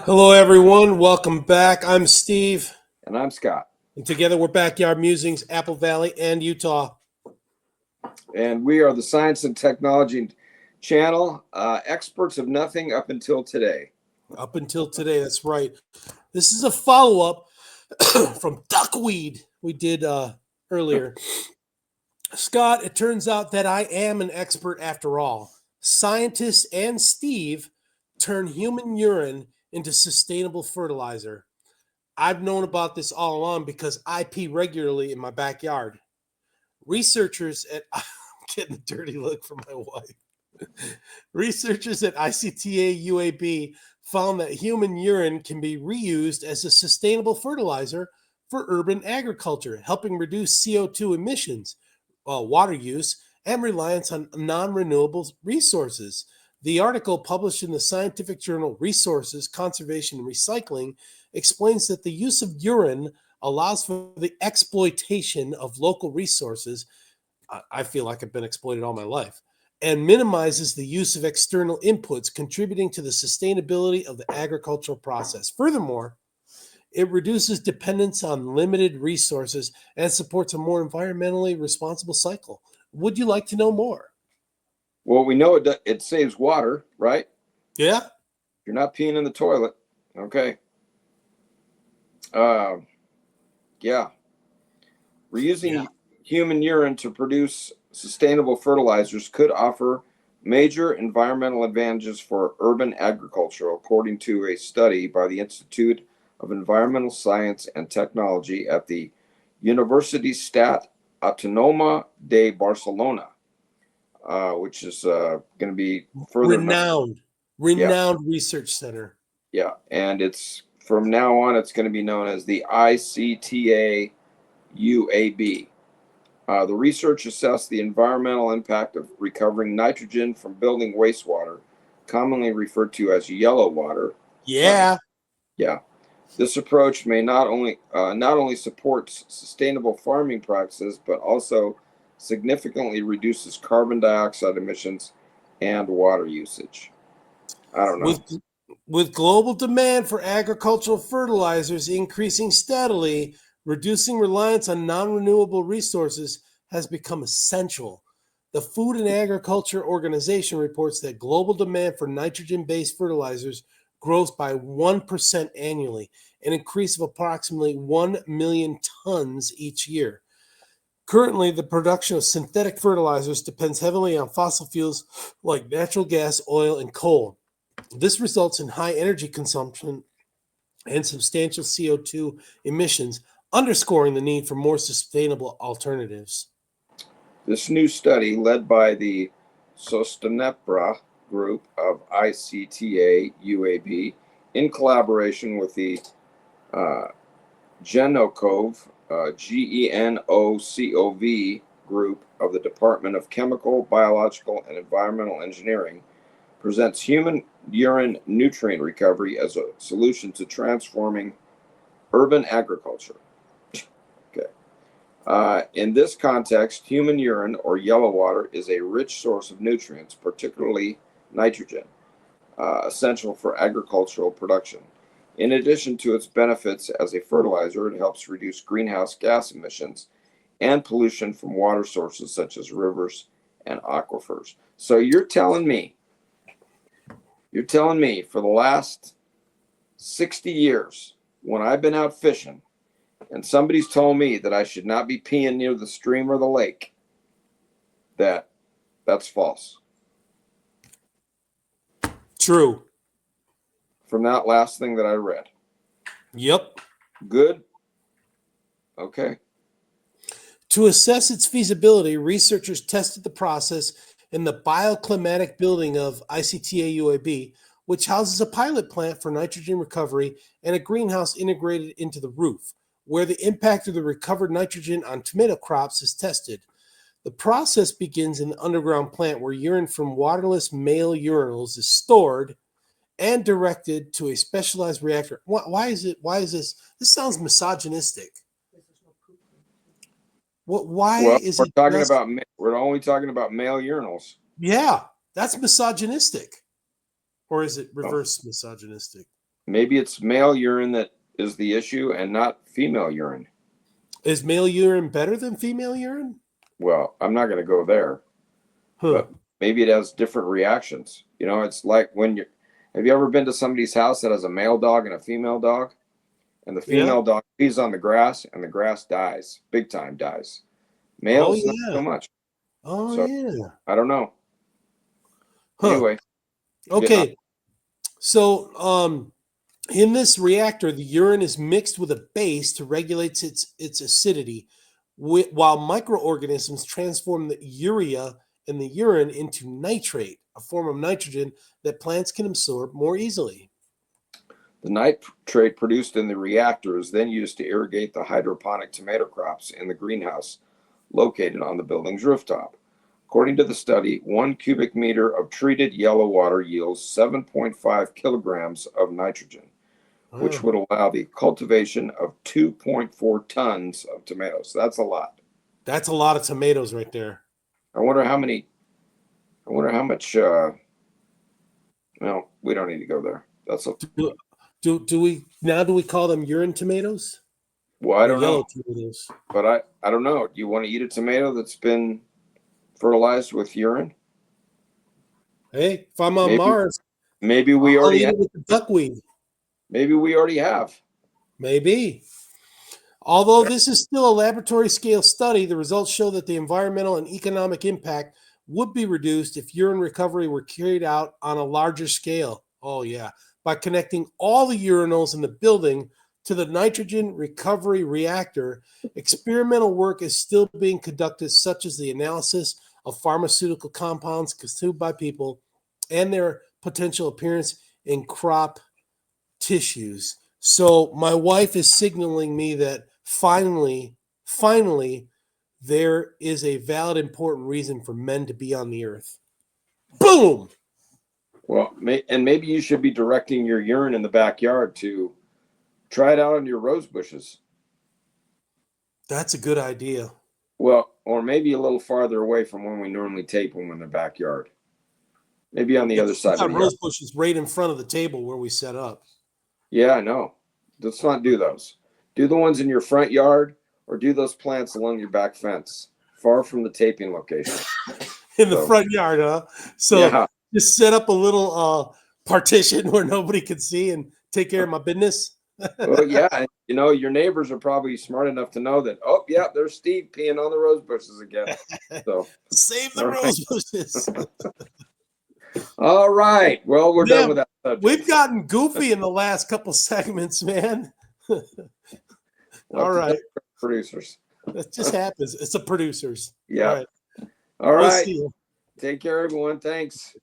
Hello, everyone. Welcome back. I'm Steve, And I'm Scott. and together we're Backyard Musings, Apple Valley, and Utah. And we are the Science and Technology channel, experts of nothing up until today. Up until today, that's right. This is a follow up from duckweed we did earlier. Scott, it turns out that I am an expert after all. Scientists and Steve turn human urine into sustainable fertilizer. I've known about this all along because I pee regularly in my backyard. Researchers at I'm getting a dirty look from my wife. Researchers at ICTA-UAB found that human urine can be reused as a sustainable fertilizer for urban agriculture, helping reduce CO2 emissions, water use, and reliance on non-renewable resources. The article published in the scientific journal Resources, Conservation, and Recycling explains that the use of urine allows for the exploitation of local resources. I feel like I've been exploited all my life, and minimizes the use of external inputs, contributing to the sustainability of the agricultural process. Furthermore, it reduces dependence on limited resources and supports a more environmentally responsible cycle. Would you like to know more? Well, we know it saves water, right? Yeah. You're not peeing in the toilet. Okay. Uh, yeah. Reusing human urine to produce sustainable fertilizers could offer major environmental advantages for urban agriculture, according to a study by the Institute of Environmental Science and Technology at the Universitat Autònoma de Barcelona, which is going to be further Renowned, yeah, renowned research center. yeah, and it's from now on it's going to be known as the ICTA-UAB. The research assessed the environmental impact of recovering nitrogen from building wastewater, commonly referred to as yellow water. Yeah. Yeah, this approach may not only supports sustainable farming practices, but also significantly reduces carbon dioxide emissions and water usage. I don't With know. with global demand for agricultural fertilizers increasing steadily, reducing reliance on non-renewable resources has become essential. The Food and Agriculture Organization reports that global demand for nitrogen-based fertilizers grows by 1% annually, an increase of approximately 1 million tons each year. Currently, the production of synthetic fertilizers depends heavily on fossil fuels like natural gas, oil, and coal. This results in high energy consumption and substantial CO2 emissions, underscoring the need for more sustainable alternatives. This new study, led by the Sostenepra group of ICTA UAB, in collaboration with the uh, Genocov, GENOCOV group of the Department of Chemical, Biological, and Environmental Engineering, presents human urine nutrient recovery as a solution to transforming urban agriculture. Okay. In this context, human urine or yellow water is a rich source of nutrients, particularly nitrogen, essential for agricultural production. In addition to its benefits as a fertilizer, it helps reduce greenhouse gas emissions and pollution from water sources such as rivers and aquifers. So you're telling me for the last 60 years, when I've been out fishing and somebody's told me that I should not be peeing near the stream or the lake, that's false. True. From that last thing that I read. Yep. Good? Okay. To assess its feasibility, researchers tested the process in the bioclimatic building of ICTA UAB, which houses a pilot plant for nitrogen recovery and a greenhouse integrated into the roof, where the impact of the recovered nitrogen on tomato crops is tested. The process begins in the underground plant where urine from waterless male urinals is stored and directed to a specialized reactor. Why is it? Why is this? This sounds misogynistic. Why Well, is we're it talking just? about we're only talking about male urinals. Yeah, that's misogynistic, or is it Oh, reverse misogynistic? Maybe it's male urine that is the issue and not female urine. Is male urine better than female urine? Well, I'm not going to go there, Huh. but maybe it has different reactions. It's like have you ever been to somebody's house that has a male dog and a female dog? And the Yeah. female dog pees on the grass and the grass dies, big time dies. Oh Males, not yeah. so much. Oh So yeah. I don't know. Huh. Anyway, Okay. So in this reactor, the urine is mixed with a base to regulate its acidity, while microorganisms transform the urea in the urine into nitrate, a form of nitrogen that plants can absorb more easily. the nitrate produced in the reactor is then used to irrigate the hydroponic tomato crops in the greenhouse located on the building's rooftop. According to the study, 1 cubic meter of treated yellow water yields 7.5 kilograms of nitrogen, which Oh, would allow the cultivation of 2.4 tons of tomatoes. That's a lot. that's a lot of tomatoes right there. I wonder how many. I wonder how much. Well, we don't need to go there. That's a. Do we call them urine tomatoes Well, I or don't know, yellow tomatoes? but I don't know. Do you want to eat a tomato that's been fertilized with urine? Hey, if I'm on Maybe Mars, maybe we I'll already eat have. it with the duckweed. Maybe we already have. Maybe. Although this is still a laboratory scale study, the results show that the environmental and economic impact would be reduced if urine recovery were carried out on a larger scale. Oh, yeah. By connecting all the urinals in the building to the nitrogen recovery reactor, experimental work is still being conducted, such as the analysis of pharmaceutical compounds consumed by people and their potential appearance in crop tissues. So my wife is signaling me that finally, there is a valid, important reason for men to be on the earth. Boom! Well, and maybe you should be directing your urine in the backyard to try it out on your rose bushes. That's a good idea. Well, or maybe a little farther away from when we normally tape them in the backyard. Maybe on the Yeah, other 'cause we side of got the yard. rose bushes right in front of the table where we set up. Yeah, I know. Let's not do those. Do the ones in your front yard or do those plants along your back fence, far from the taping location. In the So, front yard, huh? So yeah. just set up a little partition where nobody can see and take care of my business. Well, yeah. Your neighbors are probably smart enough to know that, oh, yeah, there's Steve peeing on the rose bushes again. So, Save the all right. rose bushes. All right. Well, we're done Man, with that subject. we've gotten goofy in the last couple segments, man. We'll All have to right. tell producers. That just happens. It's the producers. All Yeah. right. All We'll right. see you. Take care, everyone. Thanks.